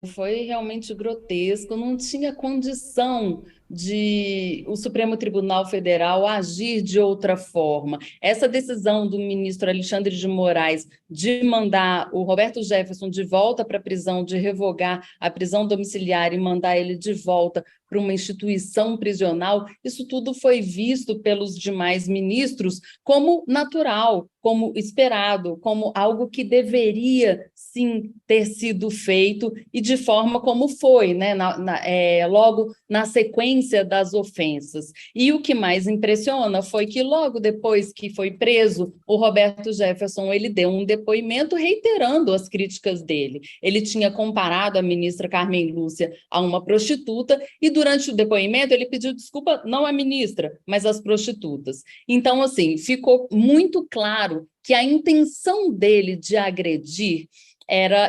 foi realmente grotesco, não tinha condição de o Supremo Tribunal Federal agir de outra forma. Essa decisão do ministro Alexandre de Moraes de mandar o Roberto Jefferson de volta para a prisão, de revogar a prisão domiciliar e mandar ele de volta para uma instituição prisional, isso tudo foi visto pelos demais ministros como natural, como esperado, como algo que deveria sim ter sido feito e de forma como foi, né? Logo na sequência das ofensas. E o que mais impressiona foi que logo depois que foi preso, o Roberto Jefferson ele deu um depoimento reiterando as críticas dele. Ele tinha comparado a ministra Carmen Lúcia a uma prostituta e durante o depoimento ele pediu desculpa não à ministra, mas às prostitutas. Então, assim, ficou muito claro que a intenção dele de agredir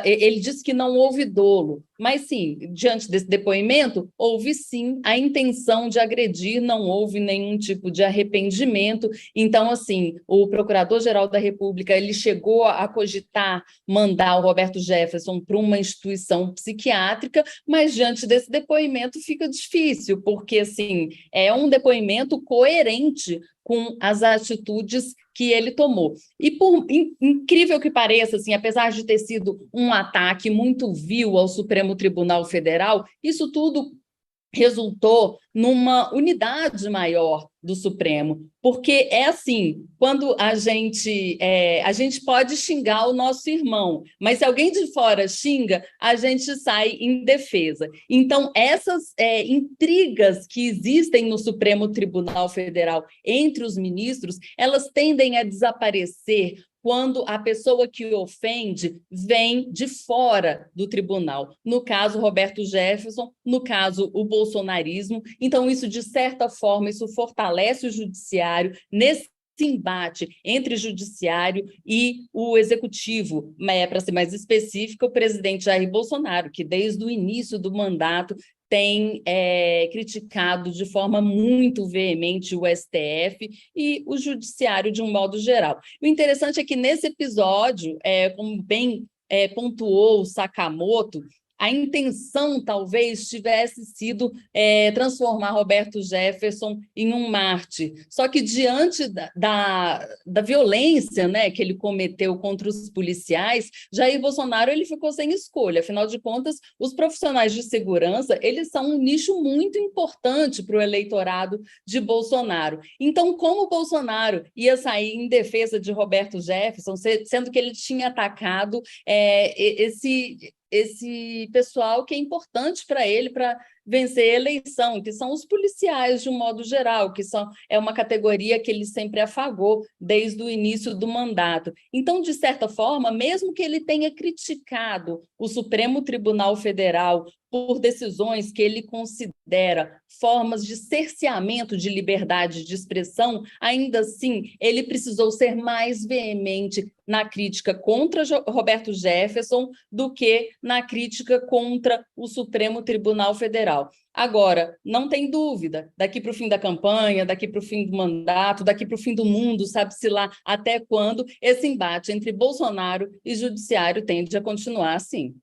ele disse que não houve dolo, mas sim, diante desse depoimento, houve sim a intenção de agredir, não houve nenhum tipo de arrependimento. Então, assim, o Procurador-Geral da República, ele chegou a cogitar mandar o Roberto Jefferson para uma instituição psiquiátrica, mas diante desse depoimento fica difícil, porque, assim, é um depoimento coerente com as atitudes que ele tomou. E por incrível que pareça, assim, apesar de ter sido um ataque muito vil ao Supremo Tribunal Federal, isso tudo resultou numa unidade maior do Supremo, porque é assim, quando a gente pode xingar o nosso irmão, mas se alguém de fora xinga, a gente sai em defesa. Então, essas intrigas que existem no Supremo Tribunal Federal entre os ministros, elas tendem a desaparecer quando a pessoa que ofende vem de fora do tribunal. No caso, Roberto Jefferson, no caso, o bolsonarismo. Então, isso, de certa forma, isso fortalece o judiciário nesse embate entre o judiciário e o executivo, para ser mais específico, o presidente Jair Bolsonaro, que desde o início do mandato tem criticado de forma muito veemente o STF e o judiciário de um modo geral. O interessante é que nesse episódio, como bem pontuou o Sakamoto, a intenção talvez tivesse sido transformar Roberto Jefferson em um mártir. Só que diante da violência, né, que ele cometeu contra os policiais, Jair Bolsonaro ele ficou sem escolha. Afinal de contas, os profissionais de segurança eles são um nicho muito importante para o eleitorado de Bolsonaro. Então, como Bolsonaro ia sair em defesa de Roberto Jefferson, sendo que ele tinha atacado esse pessoal que é importante para ele para vencer a eleição, que são os policiais de um modo geral, é uma categoria que ele sempre afagou desde o início do mandato. Então, de certa forma, mesmo que ele tenha criticado o Supremo Tribunal Federal por decisões que ele considera formas de cerceamento de liberdade de expressão, ainda assim, ele precisou ser mais veemente na crítica contra Roberto Jefferson do que na crítica contra o Supremo Tribunal Federal. Agora, não tem dúvida, daqui para o fim da campanha, daqui para o fim do mandato, daqui para o fim do mundo, sabe-se lá até quando, esse embate entre Bolsonaro e Judiciário tende a continuar assim.